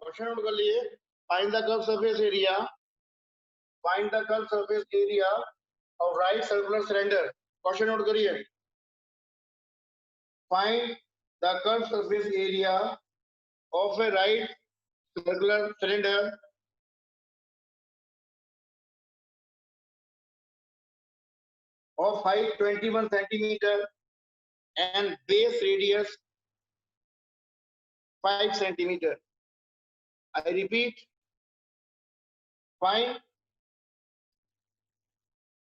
Question note कर लिए। Find the curve surface area, find the curve surface area of right circular cylinder. Question note करिए। Find the curve surface area of a right circular cylinder of height 21 centimeter and base radius 5 centimeter. I repeat, find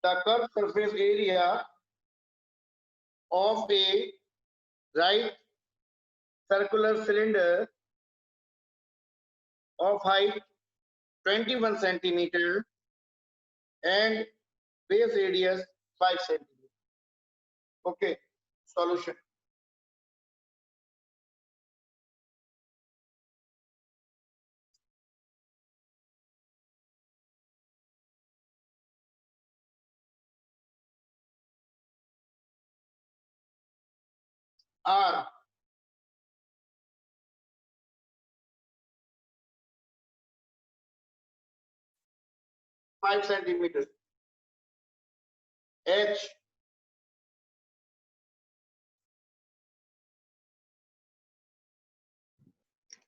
the curved surface area of a right circular cylinder of height 21 centimeter and base radius 5 centimeter. Okay, solution. R 5 centimeters, H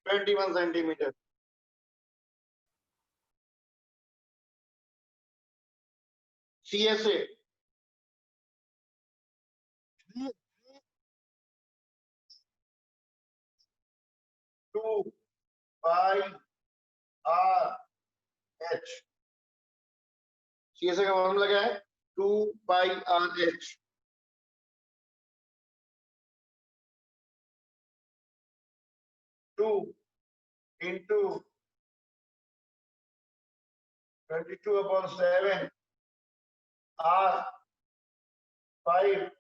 21 centimeters, CSA 2 pi R H। CSA का formula क्या है? 2 pi R H। 2 into 22/7 R 5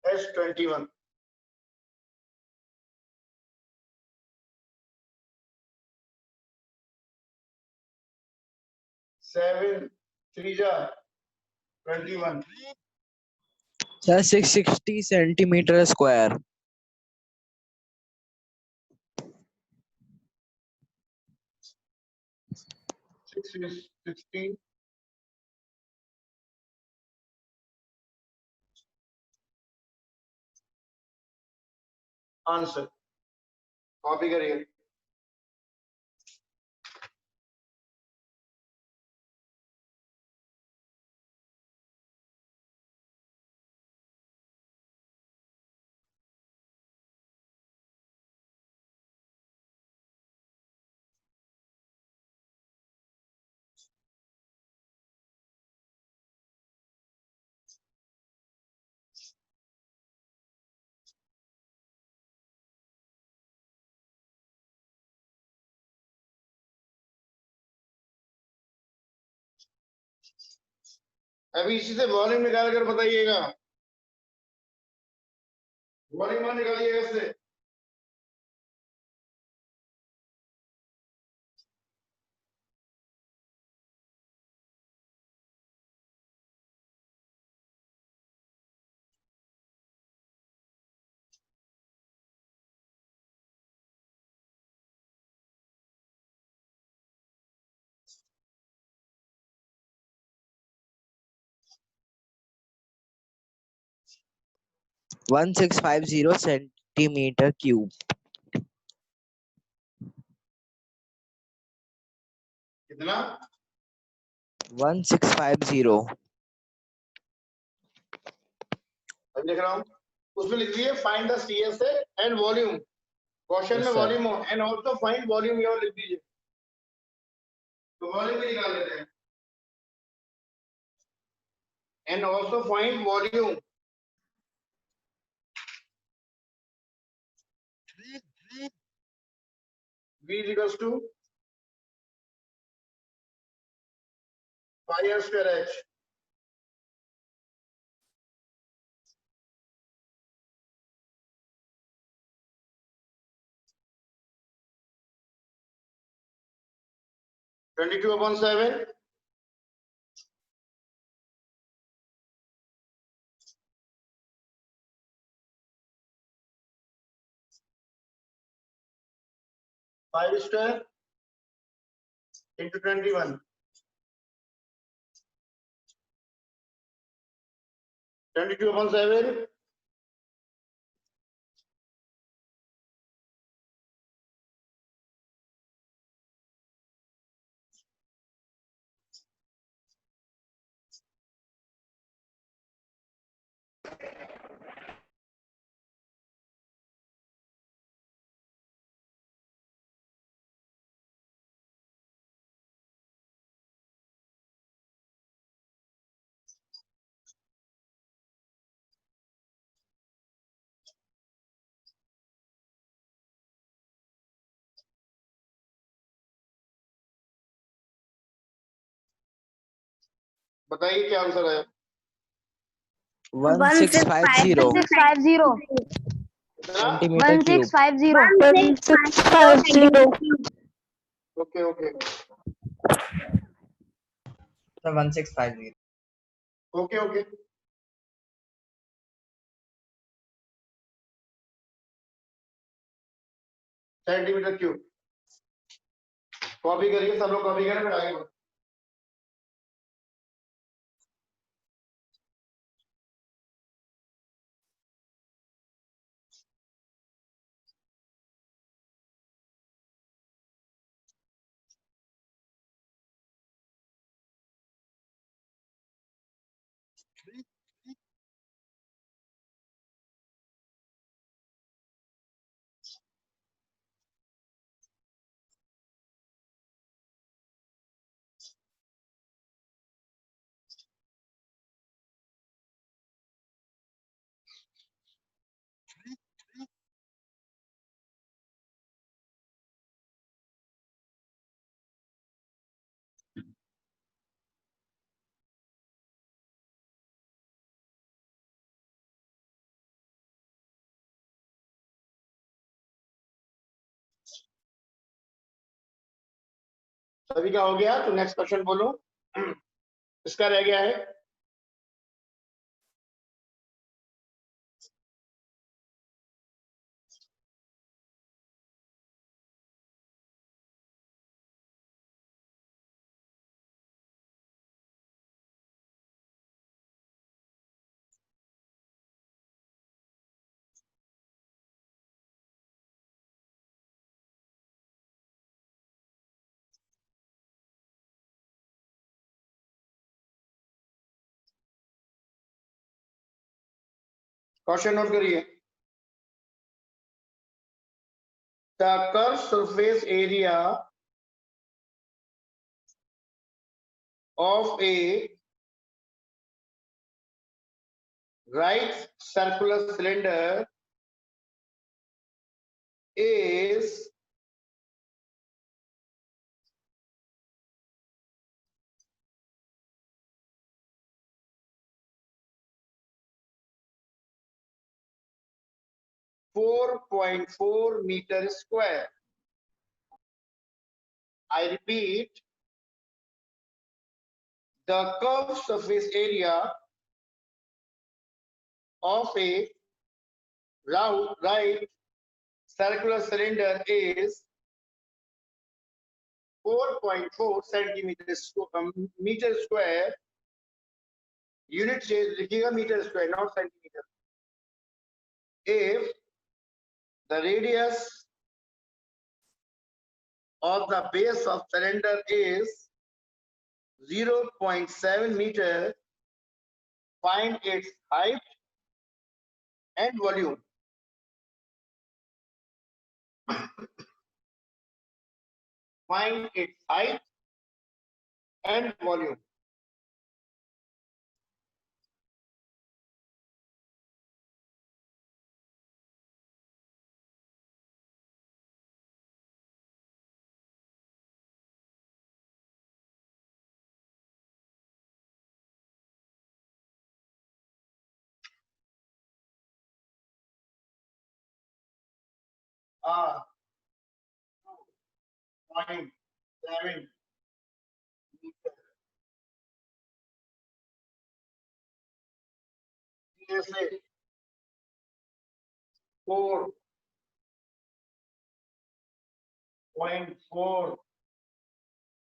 S 21। 7 3 21। Sir, 660 centimeter square. 660 answer copy करिए। अभी इसी से volume निकाल कर बताइएगा। वॉल्यूम निकालिएगा इससे। One 1650 centimeter cube. कितना? 1650. अभी देख रहा हूँ। उसमें लिख दिए find the CSA and volume. Question में वॉल्यूम हो एंड ऑल्सो फाइंड वॉल्यूम यहाँ लिख दीजिए। तो वॉल्यूम भी निकाल लेते हैं। And also find volume. V is equals to pi r square H। Twenty 22/7 5 square into 21. 22 upon 7. बताइए क्या आंसर है? 1650 कितना? centimeter cube. 1650. Okay okay 1650. Okay okay centimetre cube. Copy करिए, सब लोग कॉपी करें, फिर आगे बढ़ो. सभी का हो गया तो नेक्स्ट क्वेश्चन बोलो. इसका रह गया है. क्वेश्चन नोट करिए. The curved surface area of a right circular cylinder is 4.4 meter square. I repeat, the curved surface area of a round right circular cylinder is 4.4 meter square. Unit change लिखिएगा meter square, not centimeter. If the radius of the base of cylinder is 0.7 meter, find its height and volume. Find its height and volume. R 2.7 meter. CSA 4 0.4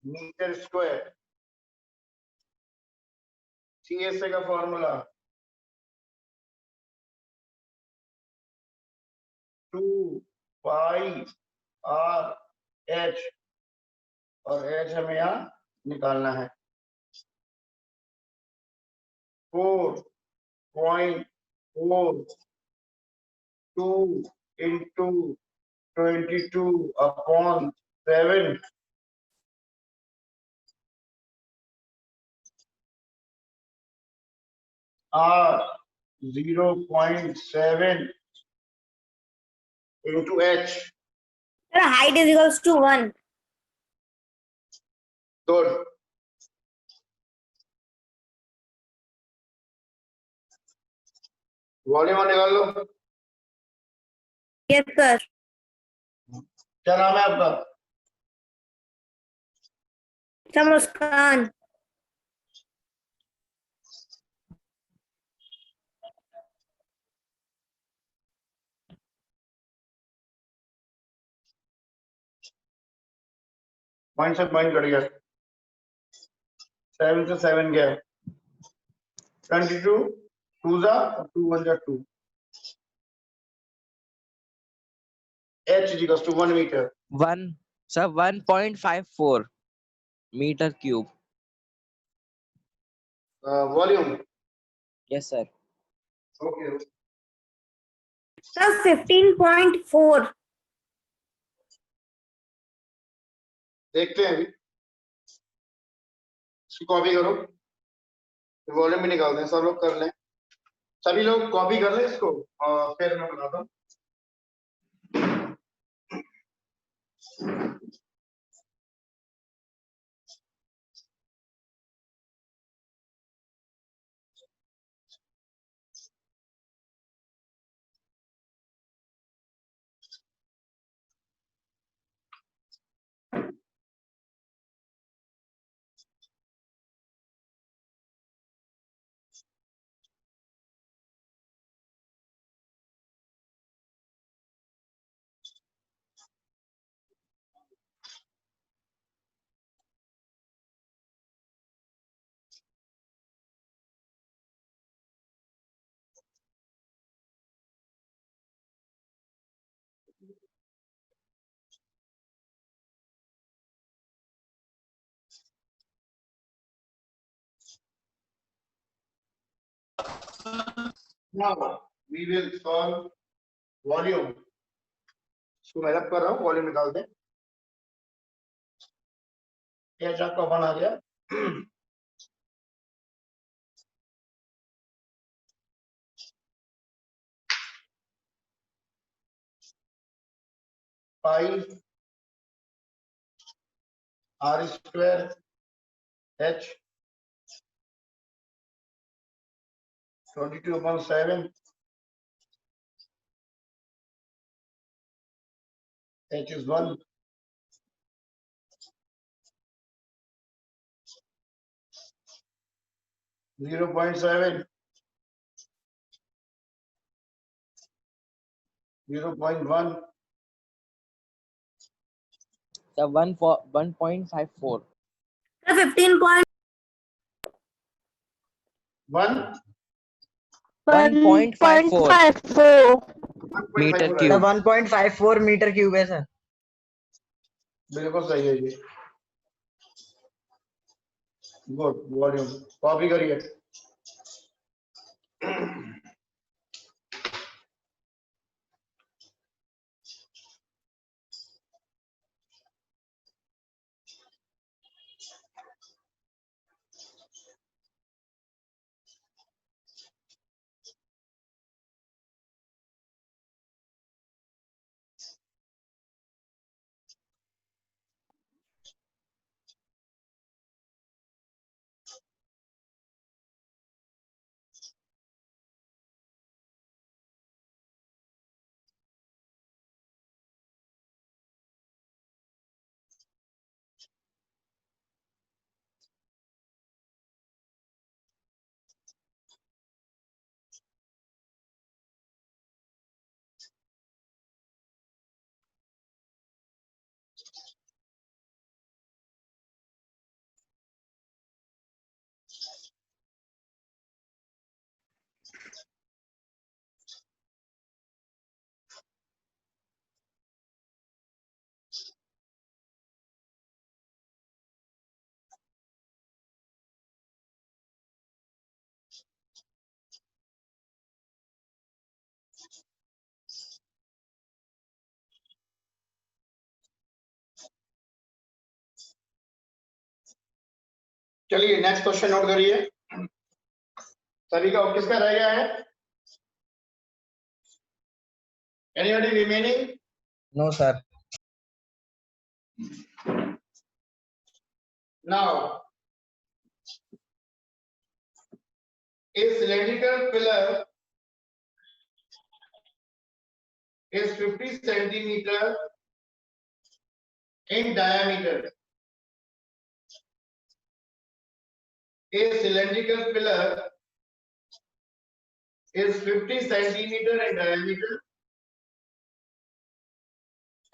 meter square. CSA का formula 2πRH, और H हमें यहाँ निकालना है। 4.42 into 22/7 R 0.7 into H. Sir, height is equals to 1. Good. Volume निकाल लो। Yes, sir. क्या नाम है आपका? Sir, Muskan. पॉइंट से पॉइंट कट गया। 7 से 7 गया। 22 2 जा 2 1 जा 2। H is equals to 1 meter. 1.54 meter cube. Volume. Yes, sir. Okay. Sir, 15.4. देखते हैं अभी। इसकी कॉपी करो। वॉल्यूम भी निकालते हैं। सब लोग कर लें। सभी लोग कॉपी कर लें इसको और फिर मैं बताता हूँ। Now we will solve volume. इसको मैं रब कर रहा हूँ। वॉल्यूम निकालते हैं। H आपका 1 आ गया। पाई R square H 22/7 H is 1. Zero point 7, 0.1, The 1.54. Sir, 15.1. 1, 1.54 meter 1.5 cube. 1.54 metre cube है सर। बिल्कुल सही है जी। गुड। वॉल्यूम कॉपी करिए। चलिए नेक्स्ट क्वेश्चन नोट करिए। सभी का किसका रह गया है? Anybody remaining? No, sir. Now, a cylindrical pillar is 50 centimeter in diameter. A cylindrical pillar is 50 centimeter in diameter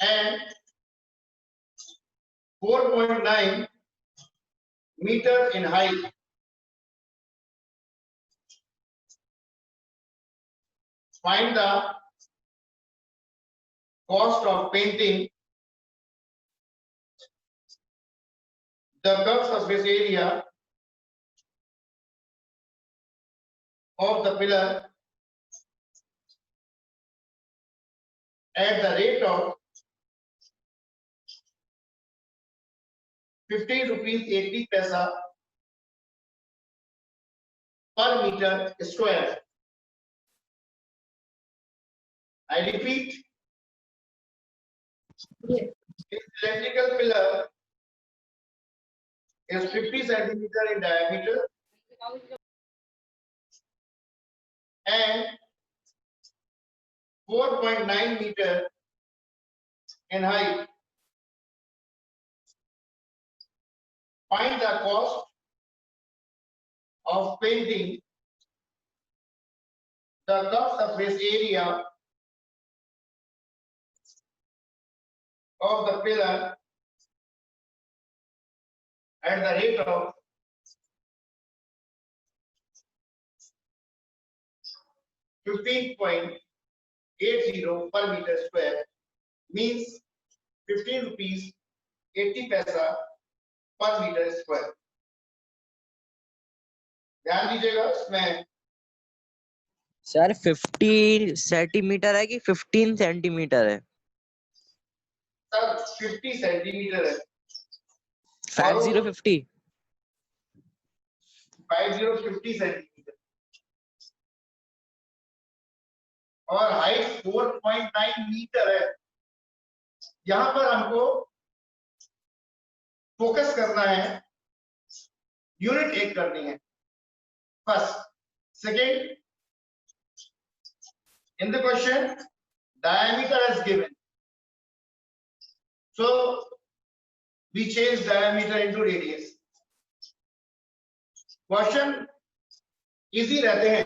and 4.9 meter in height. Find the cost of painting the curved surface area of the pillar at the rate of 15 rupees 80 paisa per meter square. I repeat, Yes. a cylindrical pillar is 50 centimeter in diameter and 4.9 meter in height. Find the cost of painting the curved surface area of the pillar at the rate of 15.80 per meter square, means 15 rupees 80 paisa per meter square. ध्यान दीजिएगा इसमें sir 50 centimetre है कि 15 centimetre है? Sir 50 centimetre है। 5050 50 centimetre और height 4.9 metre है। यहां पर हमको फोकस करना है, यूनिट एक करनी है first. Second, in the question diameter is given, so we change diameter into radius. Question easy रहते हैं,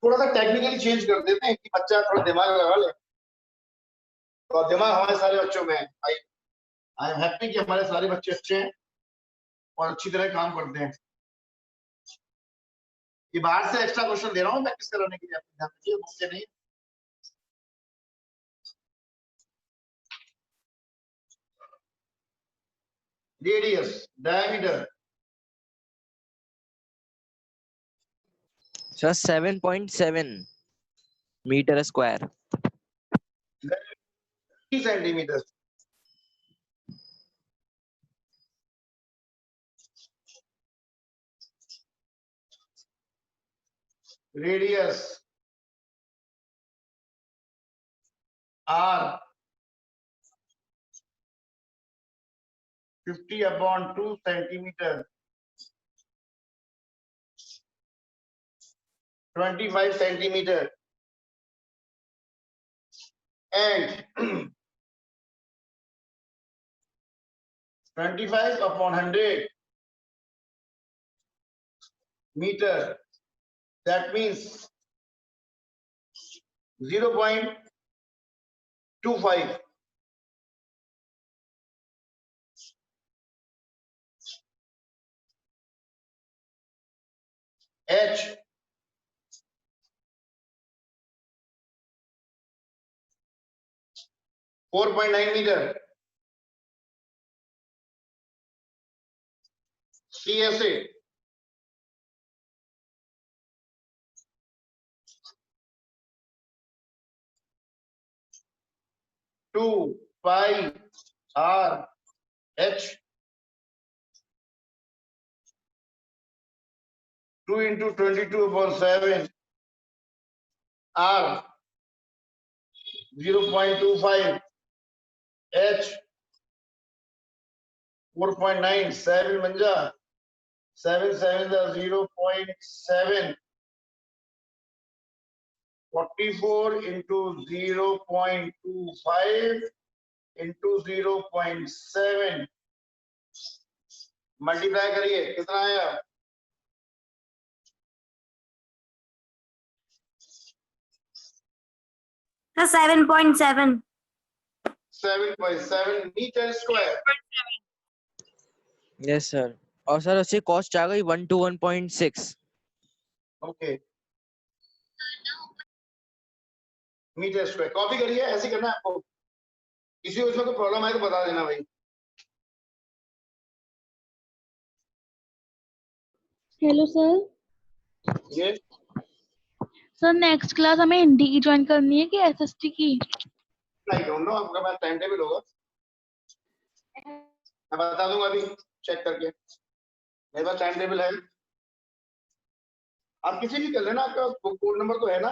थोड़ा सा टेक्निकली चेंज कर देते हैं कि बच्चा थोड़ा दिमाग लगा ले। तो दिमाग हमारे सारे बच्चों में आई एम हैप्पी कि हमारे सारे बच्चे अच्छे हैं और अच्छी तरह काम करते हैं। ये बाहर से एक्स्ट्रा क्वेश्चन दे रहा हूँ प्रैक्टिस कराने के लिए, आप ध्यान रखिए, मुझसे नहीं। Radius, diameter sir 7.7 meter square. Centimeter, radius R 50/2 centimeter, 25 centimeter and 25/100 meter, that means 0.25. H 4.9 meter. CSA 2 5 R H 2 into 22/7 R 0.25 H 4.9 7 बन जा 7 7 0.7 44 into 0.25 into 0.7 मल्टीप्लाई करिए कितना आया 7.7. 7.7 मीटर स्क्वायर यस सर। और सर उससे कॉस्ट आ गई 1 to 1.6। Okay meter square copy करिए ऐसे करना है आपको किसी उसमें कोई प्रॉब्लम आए तो बता देना भाई हेलो सर। ये सर नेक्स्ट क्लास हमें हिंदी की ज्वाइन करनी है कि एसएसटी की? आई डोंट नो आपका पास टाइम टेबल होगा मैं बता दूंगा अभी चेक करके मेरे पास टाइम टेबल है आप किसी भी कर लेना आपका कोड नंबर तो है ना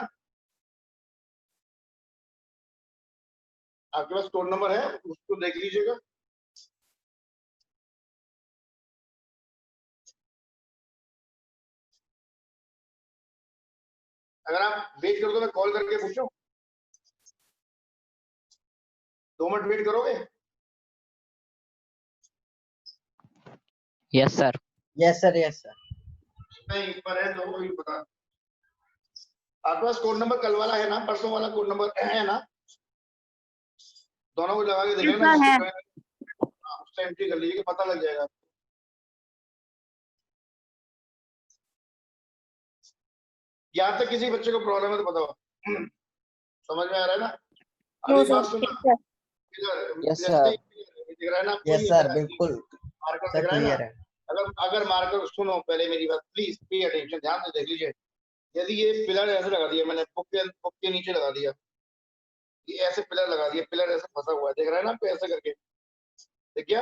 आपके पास कोड नंबर है उसको देख लीजिएगा अगर आप वेट करो तो मैं कॉल करके पूछूं 2 मिनट वेट करोगे yes sir. Yes, sir. Yes, sir. नहीं पर है तो वही बता आपके पास कोड नंबर कल वाला है ना परसों वाला कोड नंबर है ना दोनों को लगा के देख Yes, लेना sir, है। उससे एंट्री कर लीजिए पता लग जाएगा यहाँ तक किसी बच्चे को प्रॉब्लम है तो बताओ समझ में आ रहा है ना No, अभी sir. बात सुनना Yes, sir. Yes, जैसे sir. ही दिख रहा है ना आपको Yes, ये sir. दिख रहा है, बिल्कुल मार्कर सर दिख रहा है ना क्लियर है। अगर मार्कर सुनो पहले मेरी बात प्लीज पे अटेंशन ध्यान से देख लीजिए यदि ये पिलर ऐसे लगा दिया मैंने बुक के नीचे लगा दिया ये ऐसे पिलर लगा दिया पिलर ऐसे फंसा हुआ है देख रहा है ना आपको ऐसे करके देख क्या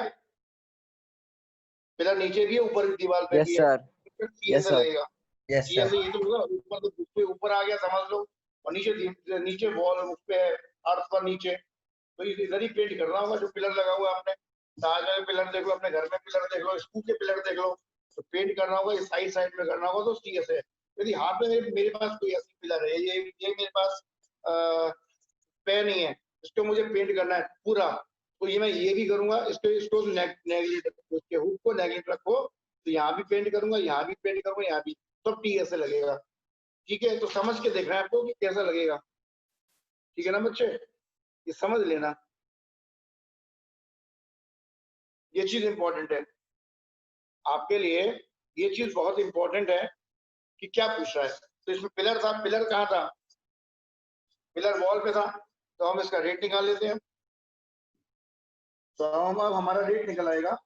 पिलर नीचे भी है ऊपर भी दीवार पे यस भी है सर। ये Yes, ऐसे sir. लगेगा Yes, ये sir. ऐसे ये तो होगा ऊपर तो उसके ऊपर आ गया समझ लो और नीचे नीचे वॉल उस पे है अर्थ पर नीचे तो इधर ही पेंट करना होगा जो पिलर लगा हुआ है आपने ताज में पिलर देख लो अपने घर में पिलर देख लो स्कूल के पिलर देख लो तो पेंट करना होगा ये साइड साइड में करना होगा तो ठीक है यदि हाथ में मेरे पास कोई ऐसी पिलर है ये मेरे पास पे नहीं है इसको मुझे पेंट करना है पूरा तो ये मैं ये भी करूंगा इसको नेगलेक्ट उसके हुक को नेगलेक्ट रखो तो यहाँ भी पेंट करूंगा यहाँ भी पेंट करूंगा यहाँ भी तो टी ऐसे लगेगा ठीक है तो समझ के देखना है आपको कि कैसा लगेगा ठीक है ना बच्चे ये समझ लेना ये चीज इंपॉर्टेंट है आपके लिए ये चीज बहुत इंपॉर्टेंट है कि क्या पूछ रहा है तो इसमें पिलर था पिलर कहाँ था पिलर वॉल पे था तो हम इसका रेट निकाल लेते हैं तो हम अब हमारा रेट निकल आएगा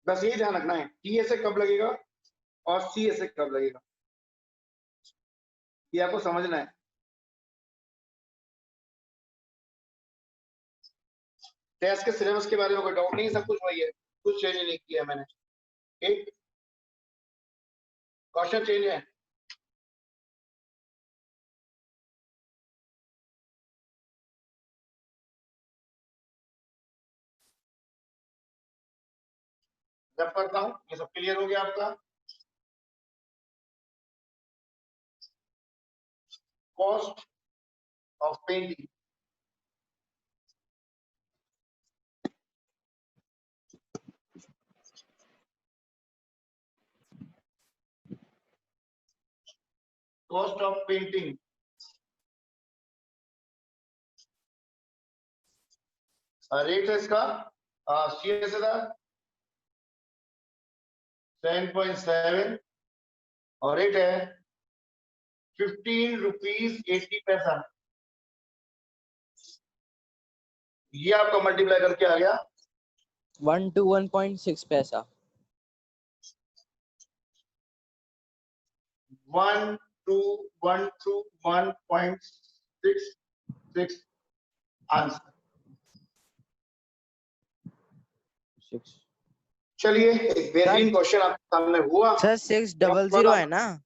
बस ये ध्यान रखना है टी ऐसे कब लगेगा और सी ऐसे कब लगेगा ये आपको समझना है टेस्ट के सिलेबस के बारे में कोई डाउट नहीं है सब कुछ वही है कुछ चेंज नहीं किया मैंने ठीक क्वेश्चन चेंज है जब करता हूँ ये सब क्लियर हो गया आपका cost of painting cost of painting rate है इसका सीएस था 10.7 और रेट है 15 रुपीज 80 पैसा ये आपका मल्टीप्लाई करके आ गया 1 to 1.6 पैसा। 1 to 1.6 6 आंसर। 6 चलिए एक बेहतरीन क्वेश्चन आपके सामने हुआ। सर 600 है ना?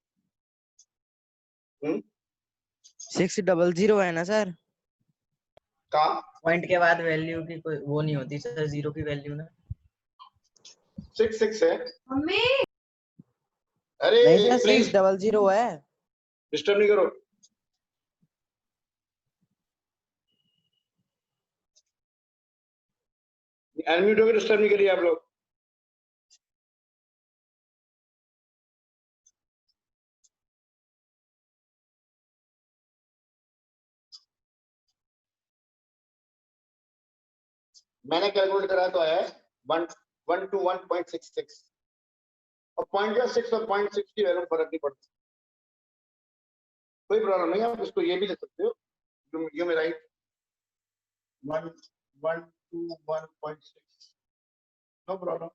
600 है ना सर? का पॉइंट के बाद वैल्यू की कोई वो नहीं होती सर, जीरो की वैल्यू ना। 6 है। अरे नहीं सर प्लीज 600 है। डिस्टर्ब नहीं करो। अनम्यूट होकर डिस्टर्ब नहीं करिए आप लोग। मैंने कैलकुलेट करा तो है 1 to 1.66 और 0.6 और 0.6 की वैल्यू फर्क नहीं पड़ता, कोई प्रॉब्लम नहीं। आप इसको ये भी ले सकते हो, you may write 1 to 1.6, no problem.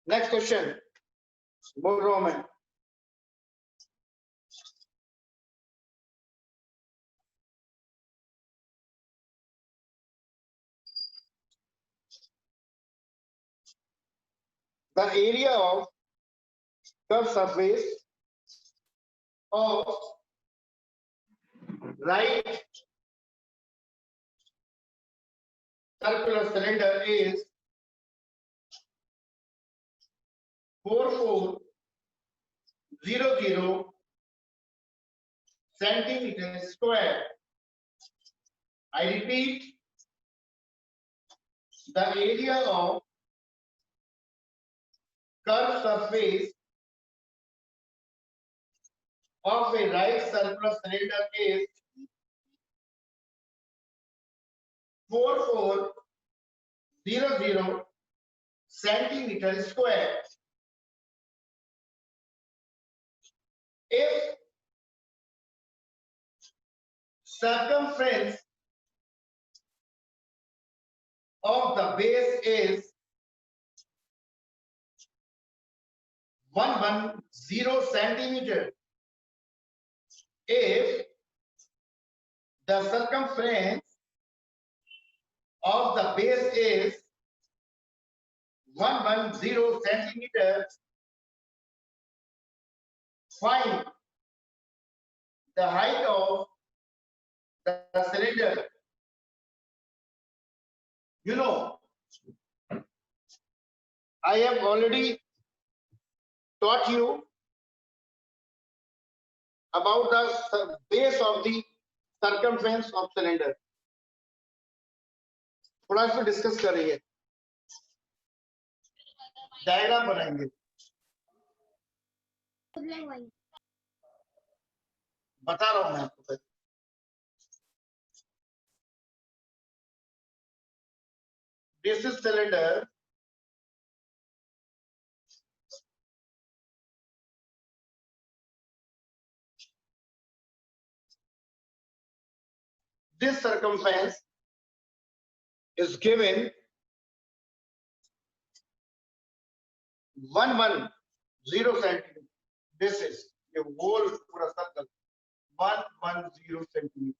Next question बोल रहा हूं मैं। The area of curved surface of right circular cylinder is 4400 centimeters square. I repeat, the area of curved surface of a right circular cylinder is 4400 centimeters square. If circumference of the base is 110 centimeter, if the circumference of the base is 110 centimeter, find the height of the cylinder. You know, I have already taught you about the base of the circumference of cylinder. थोड़ा इसको discuss करेंगे, diagram बनाएंगे, बता रहा हूं मैं आपको। This is cylinder. This circumference is given 110 centimeter. This is a whole पूरा circle 110 centimeter.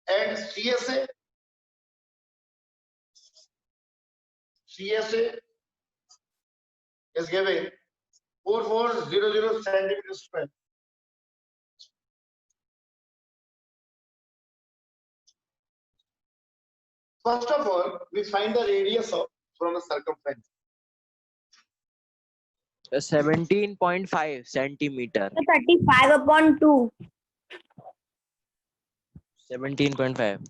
And CSA is given 4400 centimeters square. First of all, we find the radius of from the circumference. 17.5 centimeter. 35/2. 17.5.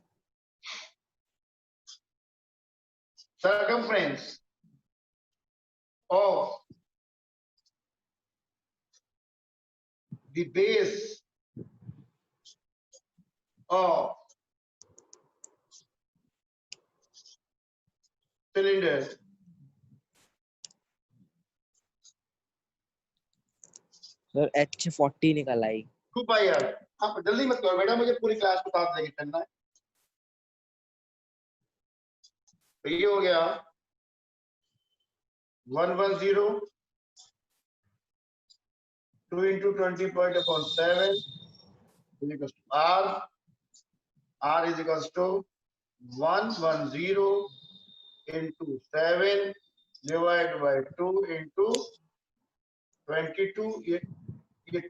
Circumference of the base of cylinder sir H40 निकल आई। 2 pi r। आप जल्दी मत करो बेटा, मुझे पूरी class को साथ लेके चलना है। तो ये हो गया 110 2 into 20.7 is equals to R. R is equals to 110 into 7 divided by 2 into 22. ये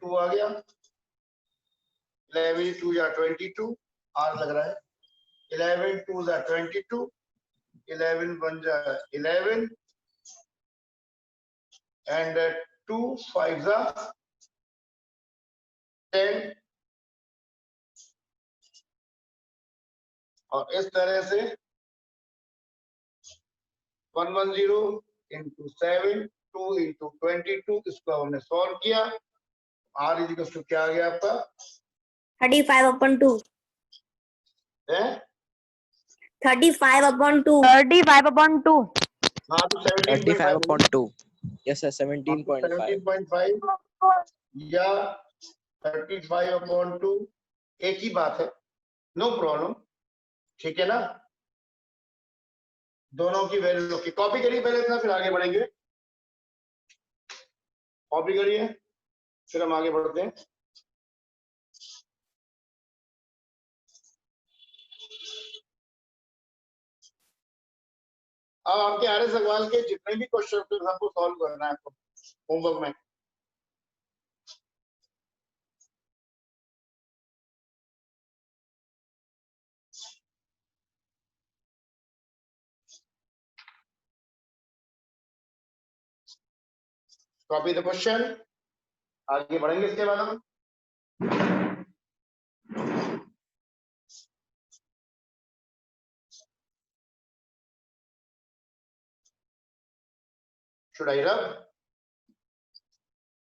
2 आ गया, 11 2 या 22, R लग रहा है, 11 2 या 22, 11 1 जा 11 and 2 5 जा 10, और इस तरह से 110 into 7 2 into 22 इसको हमने सॉल्व किया। R इज इक्वल टू क्या आ गया आपका 35/2 है 35/2 35/2 हाँ तो 17.5 35/2 yes sir 17.5 17.5 या 35/2 एक ही बात है, नो प्रॉब्लम, ठीक है ना। दोनों की वैल्यू की कॉपी करिए पहले इतना, फिर आगे बढ़ेंगे। कॉपी करिए फिर हम आगे बढ़ते हैं। अब आपके आर्य सवाल के जितने भी क्वेश्चन थे सबको सॉल्व करना है आपको होमवर्क में। कॉपी द क्वेश्चन, आगे बढ़ेंगे इसके बाद हम। Should I rub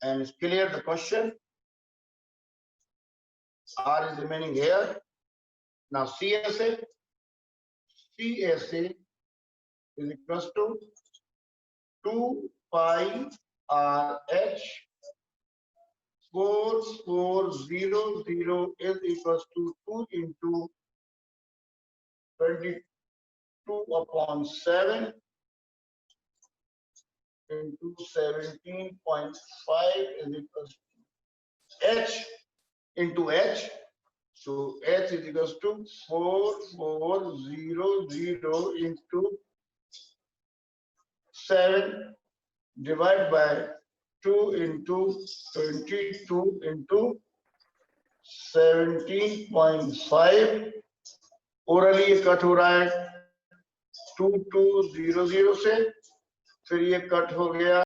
and clear the question? R is remaining here. Now CSA is equals to 2 pi RH 4400 is equals to 2 into 22/7 into 17.5 is equals to H into H. So H is equals to 4400 into 7 divided by 2 into 22 into 17.5। Orally ये cut हो रहा है 2200 से, फिर ये cut हो गया